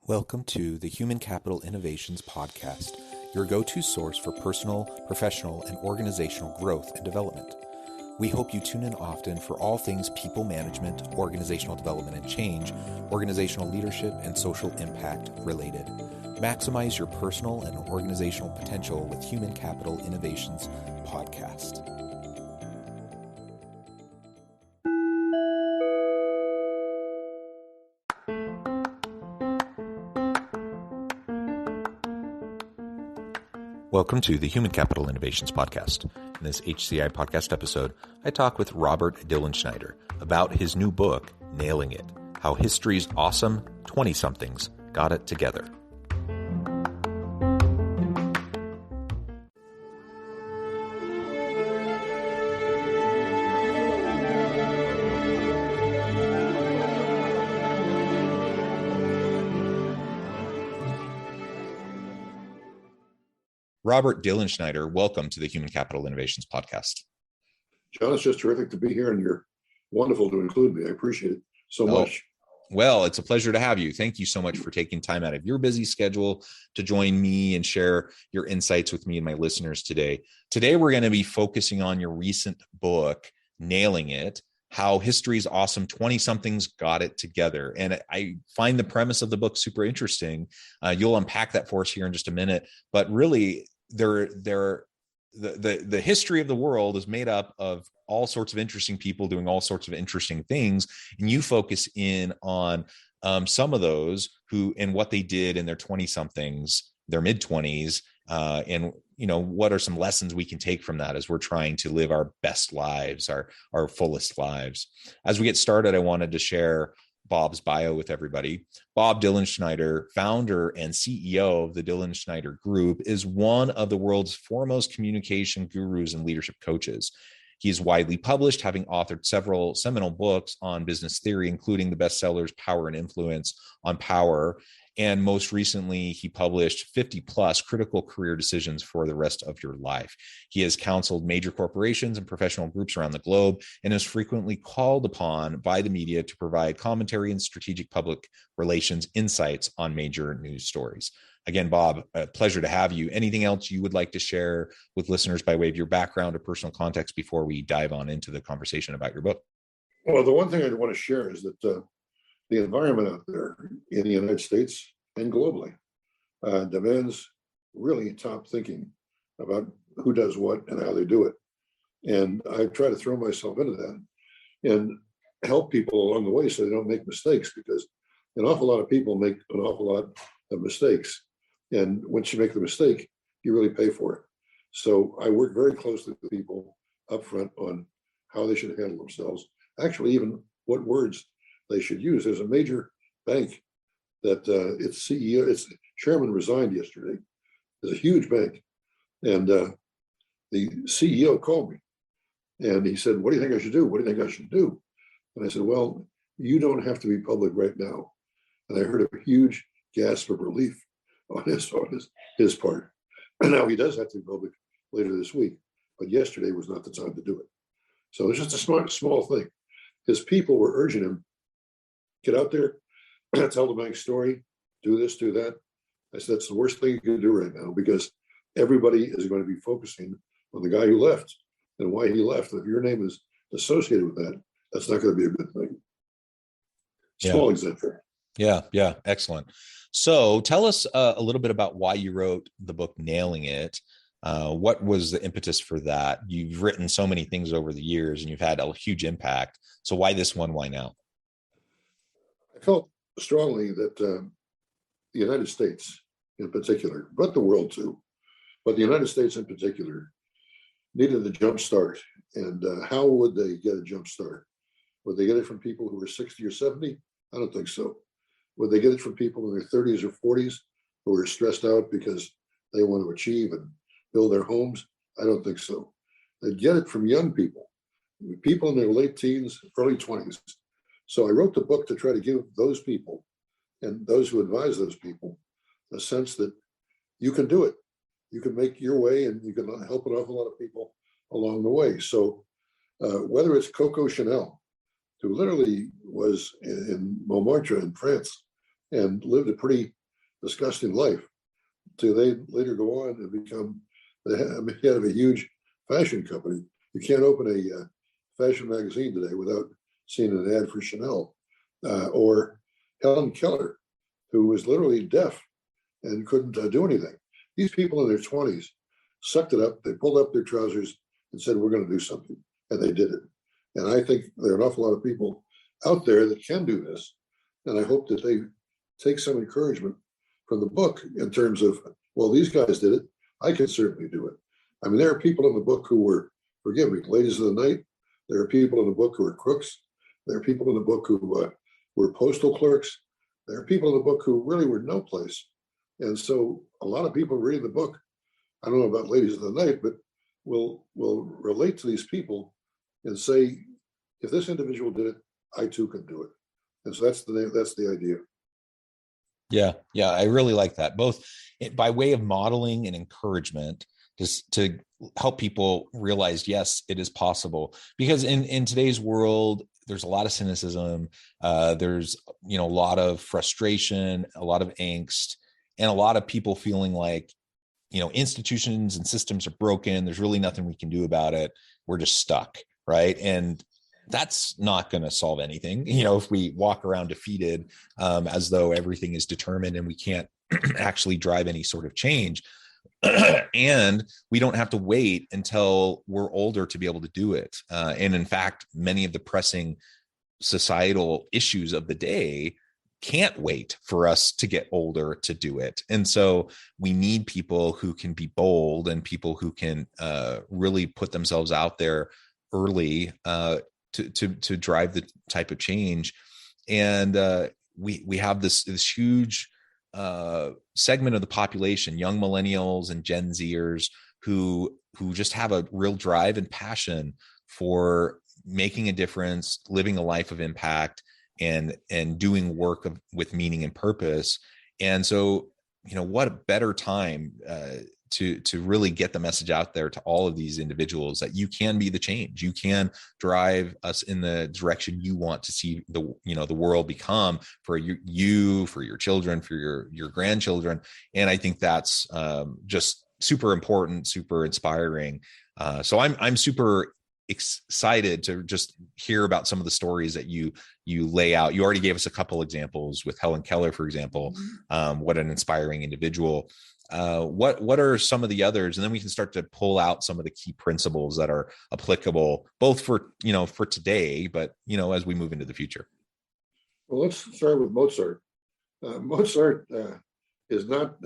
Welcome to the Human Capital Innovations Podcast, your go-to source for personal, professional, and organizational growth and development. We hope you tune in often for all things people management, organizational development and change, organizational leadership, and social impact related. Maximize your personal and organizational potential with Human Capital Innovations Podcast. Welcome to the Human Capital Innovations Podcast. In this HCI podcast episode, I talk with Robert Dilenschne about his new book, Nailing It, How History's Awesome 20-Somethings Got It Together. Robert Dilenschne, welcome to the Human Capital Innovations Podcast. John, it's just terrific to be here, and you're wonderful to include me. I appreciate it so much. Well, it's a pleasure to have you. Thank you so much for taking time out of your busy schedule to join me and share your insights with me and my listeners today. Today, we're going to be focusing on your recent book, Nailing It, How History's Awesome 20-Somethings Got It Together. And I find the premise of the book super interesting. You'll unpack that for us here in just a minute, but really, the history of the world is made up of all sorts of interesting people doing all sorts of interesting things, and you focus in on some of those who and what they did in their 20-somethings, their mid-20s, and what are some lessons we can take from that as we're trying to live our best lives, our fullest lives. As we get started, I wanted to share Bob's bio with everybody. Bob Dilenschne, founder and CEO of the Dilenschne Group, is one of the world's foremost communication gurus and leadership coaches. He is widely published, having authored several seminal books on business theory, including the bestsellers Power and Influence on Power. And most recently, he published 50 plus critical career decisions for the rest of your life. He has counseled major corporations and professional groups around the globe and is frequently called upon by the media to provide commentary and strategic public relations insights on major news stories. Again, Bob, a pleasure to have you. Anything else you would like to share with listeners by way of your background or personal context before we dive on into the conversation about your book? Well, the one thing I want to share is that the environment out there in the United States and globally demands really top thinking about who does what and how they do it. And I try to throw myself into that and help people along the way so they don't make mistakes, because an awful lot of people make an awful lot of mistakes. And once you make the mistake, you really pay for it. So I work very closely with people up front on how they should handle themselves, actually even what words they should use. There's a major bank that its CEO, its chairman resigned yesterday. There's a huge bank. And the CEO called me and he said, "What do you think I should do? What do you think I should do?" And I said, "Well, you don't have to be public right now." And I heard a huge gasp of relief on his part. And now he does have to be public later this week, but yesterday was not the time to do it. So it's just a small thing. His people were urging him, get out there, tell the bank story, do this, do that. I said, that's the worst thing you can do right now, because everybody is going to be focusing on the guy who left and why he left. And if your name is associated with that, that's not going to be a good thing. Small example. Yeah. Excellent. So tell us a little bit about why you wrote the book, Nailing It. What was the impetus for that? You've written so many things over the years and you've had a huge impact. So why this one? Why now? I felt strongly that the United States in particular, but the world too, but the United States in particular, needed a jump start. And how would they get a jump start? Would they get it from people who were 60 or 70? I don't think so. Would they get it from people in their 30s or 40s who are stressed out because they want to achieve and build their homes? I don't think so. They'd get it from young people in their late teens, early 20s. So I wrote the book to try to give those people and those who advise those people a sense that you can do it. You can make your way and you can help an awful lot of people along the way. So whether it's Coco Chanel, who literally was in Montmartre in France and lived a pretty disgusting life till they later go on and become the head of a huge fashion company. You can't open a fashion magazine today without seeing an ad for Chanel. Or Helen Keller, who was literally deaf and couldn't do anything. These people in their 20s sucked it up. They pulled up their trousers and said, we're going to do something. And they did it. And I think there are an awful lot of people out there that can do this. And I hope that they take some encouragement from the book in terms of, well, these guys did it. I can certainly do it. I mean, there are people in the book who were, forgive me, ladies of the night. There are people in the book who are crooks. There are people in the book who were postal clerks. There are people in the book who really were no place. And so a lot of people reading the book, I don't know about ladies of the night, but will relate to these people and say, if this individual did it, I too can do it. And so that's the idea. Yeah, I really like that, both by way of modeling and encouragement, just to help people realize, yes, it is possible. Because in today's world, there's a lot of cynicism, there's a lot of frustration, a lot of angst, and a lot of people feeling like institutions and systems are broken. There's really nothing we can do about it. We're just stuck, right? And that's not going to solve anything. If we walk around defeated, as though everything is determined and we can't actually drive any sort of change. And we don't have to wait until we're older to be able to do it. And in fact, many of the pressing societal issues of the day can't wait for us to get older to do it. And so we need people who can be bold and people who can really put themselves out there early to drive the type of change. And we have this huge segment of the population, young millennials and Gen Zers, who just have a real drive and passion for making a difference, living a life of impact, and doing work with meaning and purpose. And so, what a better time to really get the message out there to all of these individuals that you can be the change. You can drive us in the direction you want to see the world become for you, for your children, for your grandchildren. And I think that's just super important, super inspiring. So I'm super excited to just hear about some of the stories that you lay out. You already gave us a couple examples with Helen Keller, for example. What an inspiring individual. What are some of the others? And then we can start to pull out some of the key principles that are applicable both for today, but as we move into the future. Well, let's start with Mozart. Mozart is not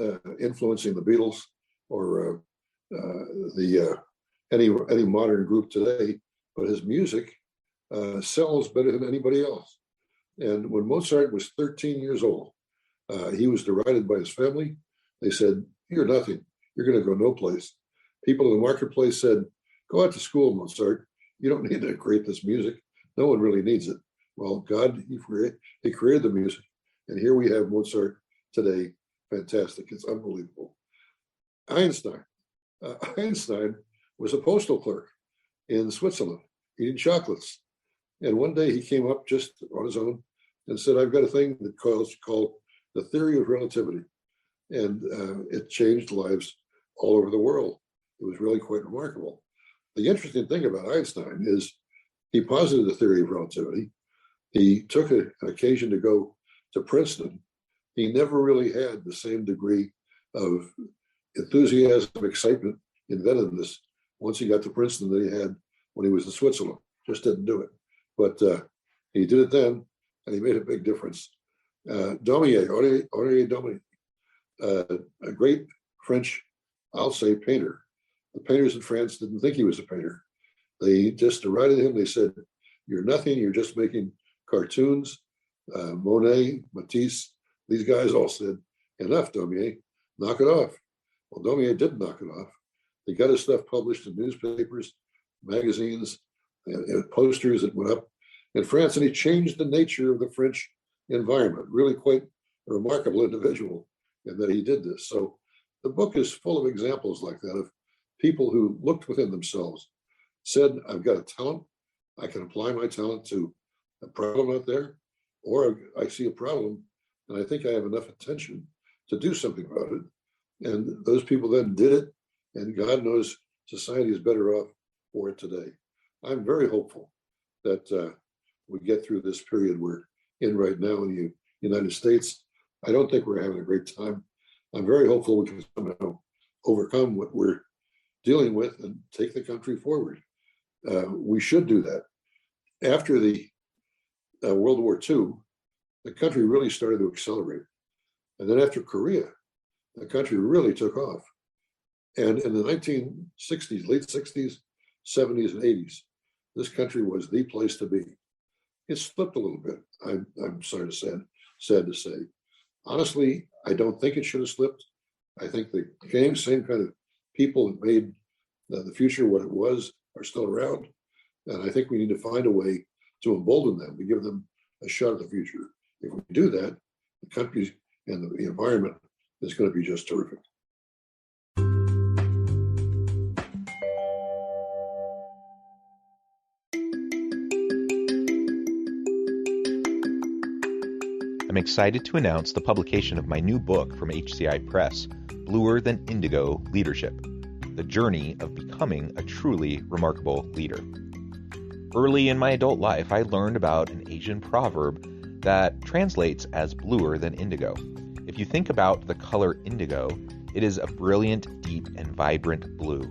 influencing the Beatles or any modern group today, but his music sells better than anybody else. And when Mozart was 13 years old, he was derided by his family. They said, "You're nothing. You're going to go no place." People in the marketplace said, "Go out to school, Mozart. You don't need to create this music. No one really needs it." Well, God, he created the music. And here we have Mozart today. Fantastic. It's unbelievable. Einstein was a postal clerk in Switzerland eating chocolates. And one day he came up just on his own and said, "I've got a thing that's called the theory of relativity." And it changed lives all over the world. It was really quite remarkable. The interesting thing about Einstein is he posited the theory of relativity. He took an occasion to go to Princeton. He never really had the same degree of enthusiasm, excitement, inventiveness once he got to Princeton that he had when he was in Switzerland. Just didn't do it. But he did it then, and he made a big difference. Daumier, Honoré Daumier, a great French, I'll say, painter. The painters in France didn't think he was a painter. They just derided him. They said, "You're nothing. You're just making cartoons." Monet, Matisse, these guys all said, "Enough, Daumier. Knock it off." Well, Daumier did knock it off. He got his stuff published in newspapers, magazines, and posters that went up in France, and he changed the nature of the French environment. Really quite a remarkable individual in that he did this. So the book is full of examples like that of people who looked within themselves, said, "I've got a talent. I can apply my talent to a problem out there, or I see a problem And I think I have enough attention to do something about it. And those people then did it. And God knows society is better off for it today. I'm very hopeful that we get through this period we're in right now in the United States. I don't think we're having a great time. I'm very hopeful we can somehow overcome what we're dealing with and take the country forward. We should do that. After the World War II, the country really started to accelerate. And then after Korea, the country really took off. And in the 1960s, late 60s, 70s, and 80s, this country was the place to be. It slipped a little bit. I'm sorry to sad to say. Honestly, I don't think it should have slipped. I think the same kind of people that made the future what it was are still around. And I think we need to find a way to embolden them, to give them a shot at the future. If we do that, the country and the environment is going to be just terrific. I'm excited to announce the publication of my new book from HCI Press, Bluer Than Indigo Leadership: The Journey of Becoming a Truly Remarkable Leader. Early in my adult life, I learned about an Asian proverb that translates as bluer than indigo. If you think about the color indigo, it is a brilliant, deep, and vibrant blue,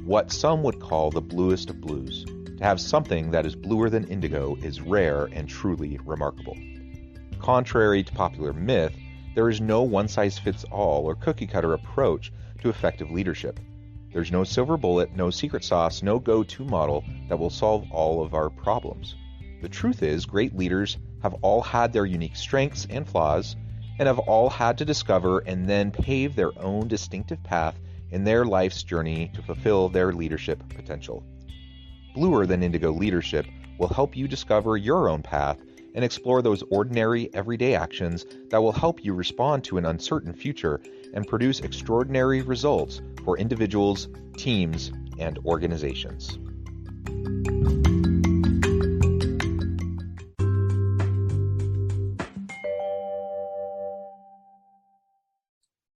what some would call the bluest of blues. To have something that is bluer than indigo is rare and truly remarkable. Contrary to popular myth, there is no one-size-fits-all or cookie-cutter approach to effective leadership. There's no silver bullet, no secret sauce, no go-to model that will solve all of our problems. The truth is, great leaders have all had their unique strengths and flaws, and have all had to discover and then pave their own distinctive path in their life's journey to fulfill their leadership potential. Bluer Than Indigo Leadership will help you discover your own path and explore those ordinary, everyday actions that will help you respond to an uncertain future and produce extraordinary results for individuals, teams, and organizations.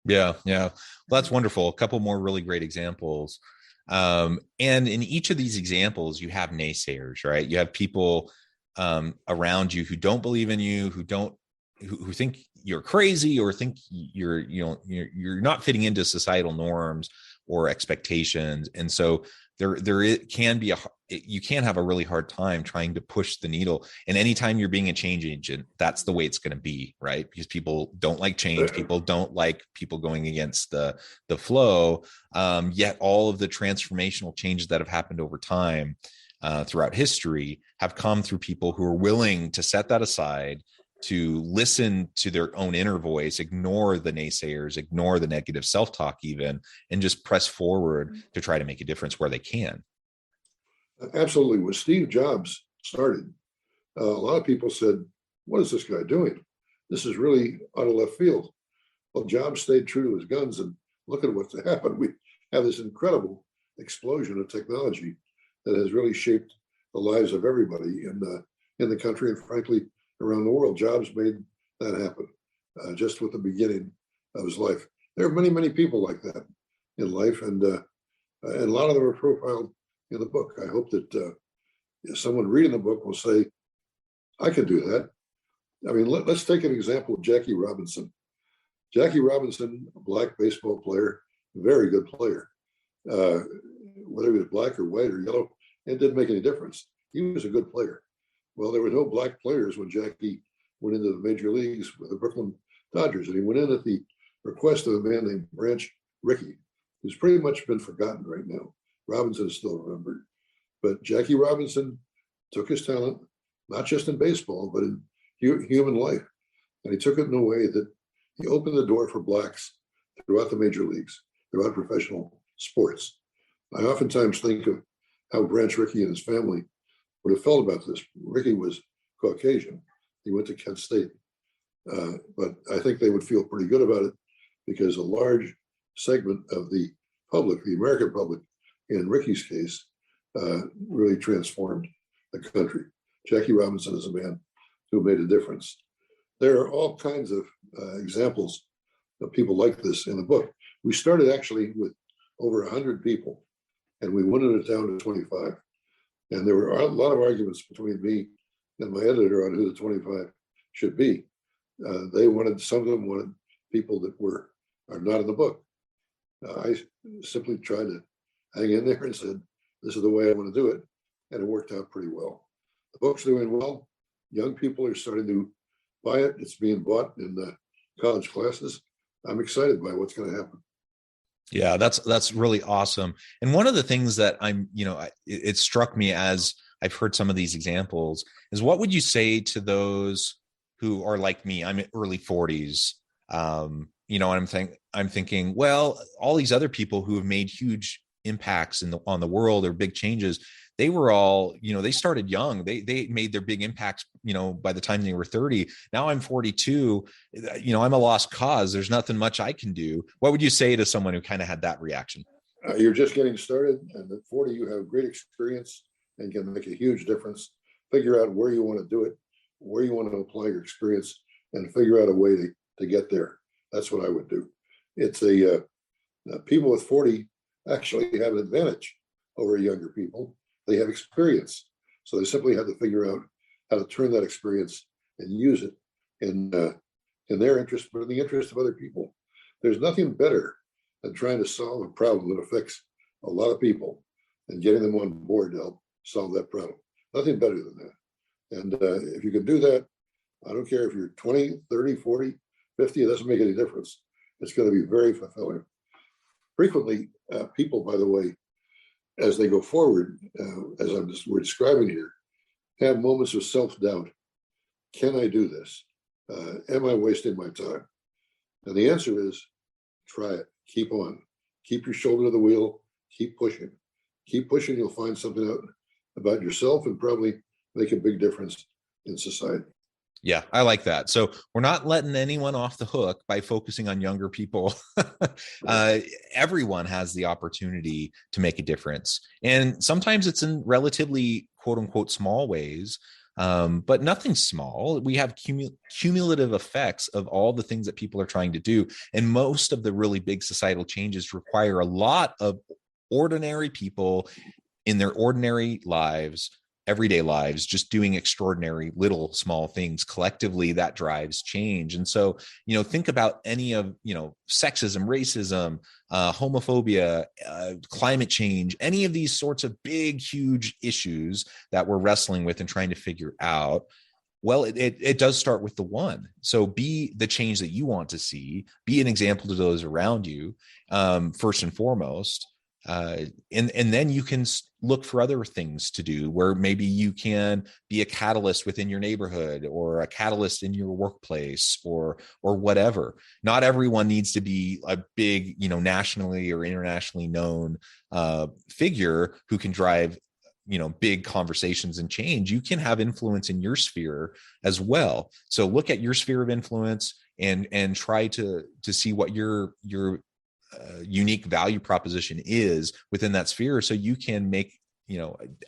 Yeah. Well, that's wonderful. A couple more really great examples. And in each of these examples, you have naysayers, right? You have people around you who don't believe in you, who think you're crazy or think you're not fitting into societal norms or expectations. And so you can have a really hard time trying to push the needle. And anytime you're being a change agent, that's the way it's going to be, right? Because people don't like change. People don't like people going against the flow. Yet all of the transformational changes that have happened over time throughout history have come through people who are willing to set that aside, to listen to their own inner voice, ignore the naysayers, ignore the negative self-talk even, and just press forward to try to make a difference where they can. Absolutely. When Steve Jobs started, a lot of people said, what is this guy doing? This is really out of left field. Well, Jobs stayed true to his guns, and look at what's happened. We have this incredible explosion of technology that has really shaped the lives of everybody in the country and frankly around the world. Jobs made that happen just with the beginning of his life. There are many people like that in life, and a lot of them are profiled in the book. I hope that someone reading the book will say, I could do that. I mean, let's take an example of Jackie Robinson. Jackie Robinson, a black baseball player, very good player. Whether he was black or white or yellow, it didn't make any difference. He was a good player. Well, there were no black players when Jackie went into the major leagues with the Brooklyn Dodgers, and he went in at the request of a man named Branch Rickey, who's pretty much been forgotten right now. Robinson is still remembered. But Jackie Robinson took his talent, not just in baseball, but in human life. And he took it in a way that he opened the door for blacks throughout the major leagues, throughout professional sports. I oftentimes think of how Branch Rickey and his family would have felt about this. Rickey was Caucasian. He went to Kent State. But I think they would feel pretty good about it because a large segment of the public, the American public, in Rickey's case, really transformed the country. Jackie Robinson is a man who made a difference. There are all kinds of examples of people like this in the book. We started actually with over 100 people, and we whittled it down to 25. And there were a lot of arguments between me and my editor on who the 25 should be. They wanted, some of them wanted people that are not in the book. I simply tried to hang in there and said, this is the way I want to do it. And it worked out pretty well. The book's doing well. Young people are starting to buy it. It's being bought in the college classes. I'm excited by what's going to happen. Yeah, that's really awesome. And one of the things that it struck me as I've heard some of these examples is, what would you say to those who are like me? I'm in early 40s. And I'm thinking, well, all these other people who have made huge impacts on the world or big changes, they were all, they started young. They made their big impacts, by the time they were 30. Now I'm 42. I'm a lost cause. There's nothing much I can do. What would you say to someone who kind of had that reaction? You're just getting started, and at 40, you have great experience and can make a huge difference. Figure out where you want to do it, where you want to apply your experience, and figure out a way to get there. That's what I would do. It's people with 40 actually have an advantage over younger people. They have experience. So they simply have to figure out how to turn that experience and use it in their interest, but in the interest of other people. There's nothing better than trying to solve a problem that affects a lot of people and getting them on board to help solve that problem. Nothing better than that. And if you can do that, I don't care if you're 20, 30, 40, 50, it doesn't make any difference. It's going to be very fulfilling. Frequently, people, by the way, as they go forward, as we're describing here, have moments of self-doubt. Can I do this? Am I wasting my time? And the answer is, try it. Keep on. Keep your shoulder to the wheel. Keep pushing. Keep pushing. You'll find something out about yourself and probably make a big difference in society. Yeah, I like that. So we're not letting anyone off the hook by focusing on younger people. Everyone has the opportunity to make a difference. And sometimes it's in relatively quote unquote small ways, but nothing small. We have cumulative effects of all the things that people are trying to do. And most of the really big societal changes require a lot of ordinary people in their ordinary lives, everyday lives, just doing extraordinary little small things. Collectively, that drives change. And so, think about any of, sexism, racism, homophobia, climate change, any of these sorts of big, huge issues that we're wrestling with and trying to figure out. Well, it does start with the one. So be the change that you want to see, be an example to those around you, first and foremost. And then you can look for other things to do, where maybe you can be a catalyst within your neighborhood or a catalyst in your workplace or whatever. Not everyone needs to be a big, nationally or internationally known figure who can drive big conversations and change. You can have influence in your sphere as well. So look at your sphere of influence and try to see what your unique value proposition is within that sphere, so you can make,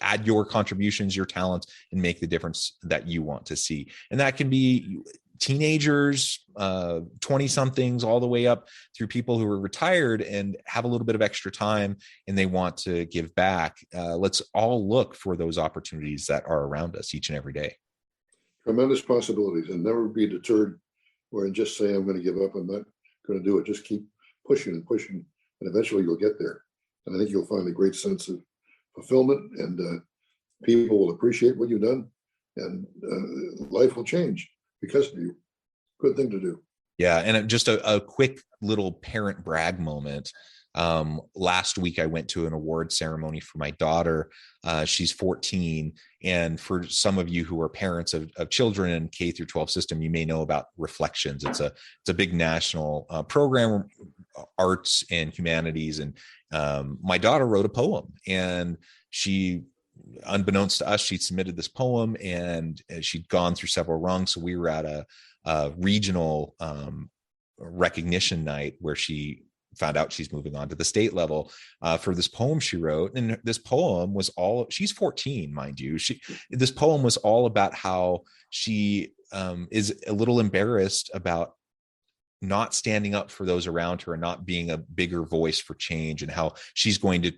add your contributions, your talents, and make the difference that you want to see. And that can be teenagers, 20-somethings, all the way up through people who are retired and have a little bit of extra time and they want to give back. Let's all look for those opportunities that are around us each and every day. Tremendous possibilities, and never be deterred or just say, I'm going to give up, I'm not going to do it. Just keep pushing and pushing, and eventually you'll get there. And I think you'll find a great sense of fulfillment, and people will appreciate what you've done, and life will change because of you. Good thing to do. Yeah. And just a quick little parent brag moment. Last week, I went to an award ceremony for my daughter. She's 14. And for some of you who are parents of children in K through 12 system, you may know about Reflections. It's a big national program, arts and humanities. And my daughter wrote a poem, and she, unbeknownst to us, she'd submitted this poem, and she'd gone through several rungs. So we were at a regional recognition night where she found out she's moving on to the state level for this poem she wrote. And this poem was she's 14, mind you. This poem was all about how she is a little embarrassed about not standing up for those around her and not being a bigger voice for change, and how she's going to,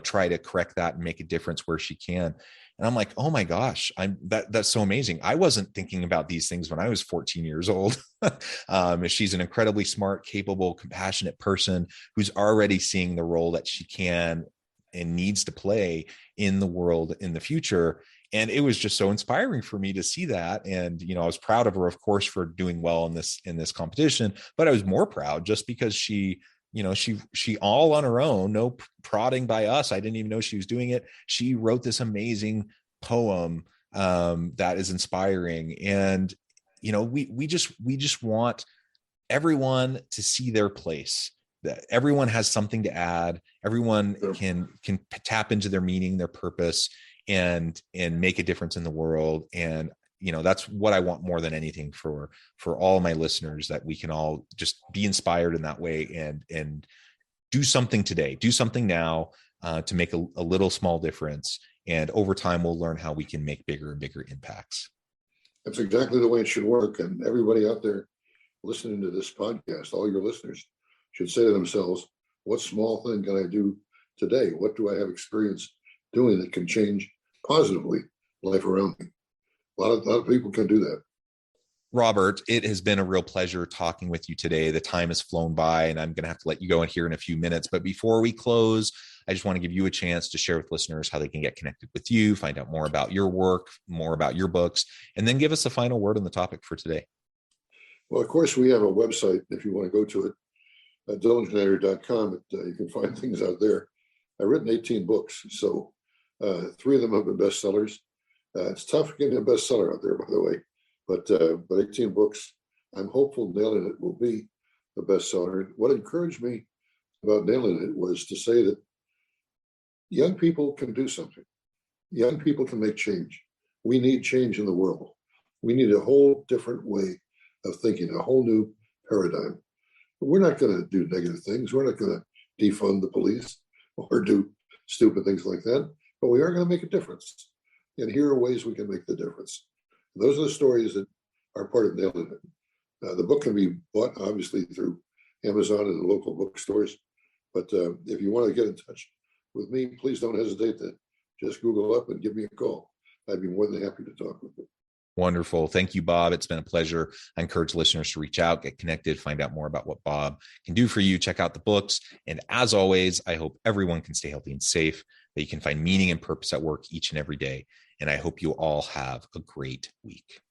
try to correct that and make a difference where she can. And I'm like, oh my gosh, that's so amazing. I wasn't thinking about these things when I was 14 years old. She's an incredibly smart, capable, compassionate person who's already seeing the role that she can and needs to play in the world in the future. And it was just so inspiring for me to see that. And, I was proud of her, of course, for doing well in this competition, but I was more proud just because she all on her own, no prodding by us. I didn't even know she was doing it. She wrote this amazing poem that is inspiring. And, we just want everyone to see their place, that everyone has something to add. Everyone can tap into their meaning, their purpose, and make a difference in the world. And that's what I want more than anything for all my listeners, that we can all just be inspired in that way and do something today, do something now to make a little small difference. And over time, we'll learn how we can make bigger and bigger impacts. That's exactly the way it should work. And everybody out there listening to this podcast, all your listeners, should say to themselves, what small thing can I do today? What do I have experience doing that can change positively life around me? A lot of people can do that. Robert, it has been a real pleasure talking with you today. The time has flown by, and I'm going to have to let you go in here in a few minutes. But before we close, I just want to give you a chance to share with listeners how they can get connected with you, find out more about your work, more about your books, and then give us a final word on the topic for today. Well, of course, we have a website if you want to go to it, at Dilenschne.com. You can find things out there. I've written 18 books, so 3 of them have been bestsellers. It's tough getting a bestseller out there, by the way, but 18 books. I'm hopeful Nailing It will be a bestseller. What encouraged me about Nailing It was to say that young people can do something. Young people can make change. We need change in the world. We need a whole different way of thinking, a whole new paradigm. But we're not going to do negative things. We're not going to defund the police or do stupid things like that, but we are going to make a difference. And here are ways we can make the difference. Those are the stories that are part of Nailing It. The book can be bought, obviously, through Amazon and the local bookstores. But if you want to get in touch with me, please don't hesitate to just Google up and give me a call. I'd be more than happy to talk with you. Wonderful. Thank you, Bob. It's been a pleasure. I encourage listeners to reach out, get connected, find out more about what Bob can do for you. Check out the books. And as always, I hope everyone can stay healthy and safe, that you can find meaning and purpose at work each and every day. And I hope you all have a great week.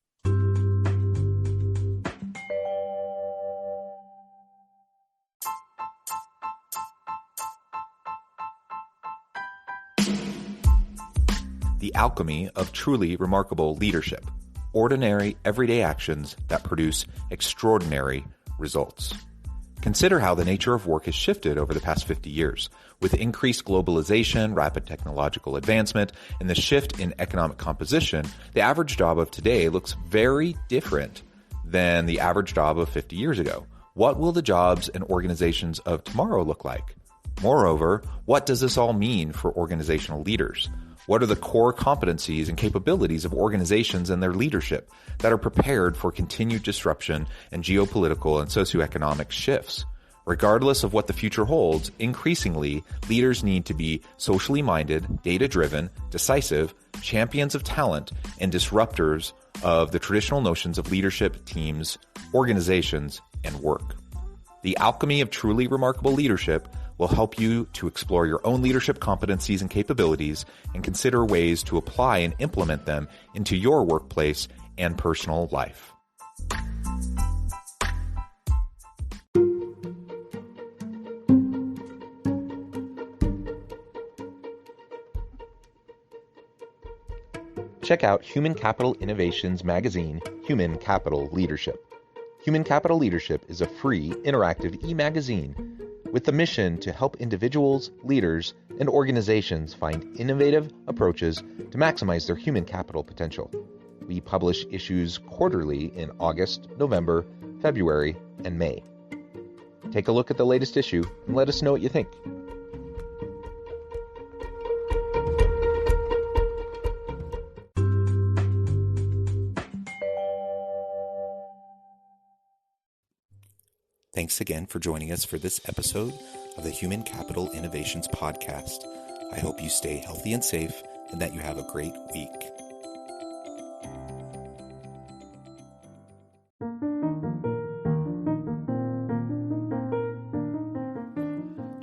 The alchemy of truly remarkable leadership. Ordinary, everyday actions that produce extraordinary results. Consider how the nature of work has shifted over the past 50 years. With increased globalization, rapid technological advancement, and the shift in economic composition, the average job of today looks very different than the average job of 50 years ago. What will the jobs and organizations of tomorrow look like? Moreover, what does this all mean for organizational leaders? What are the core competencies and capabilities of organizations and their leadership that are prepared for continued disruption and geopolitical and socioeconomic shifts? Regardless of what the future holds, increasingly, leaders need to be socially minded, data-driven, decisive, champions of talent, and disruptors of the traditional notions of leadership, teams, organizations, and work. The alchemy of truly remarkable leadership will help you to explore your own leadership competencies and capabilities and consider ways to apply and implement them into your workplace and personal life. Check out Human Capital Innovations magazine, Human Capital Leadership. Human Capital Leadership is a free, interactive e-magazine with the mission to help individuals, leaders, and organizations find innovative approaches to maximize their human capital potential. We publish issues quarterly in August, November, February, and May. Take a look at the latest issue and let us know what you think. Thanks again for joining us for this episode of the Human Capital Innovations Podcast. I hope you stay healthy and safe and that you have a great week.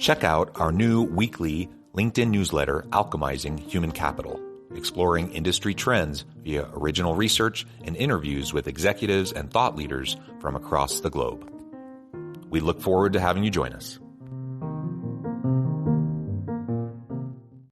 Check out our new weekly LinkedIn newsletter, Alchemizing Human Capital, exploring industry trends via original research and interviews with executives and thought leaders from across the globe. We look forward to having you join us.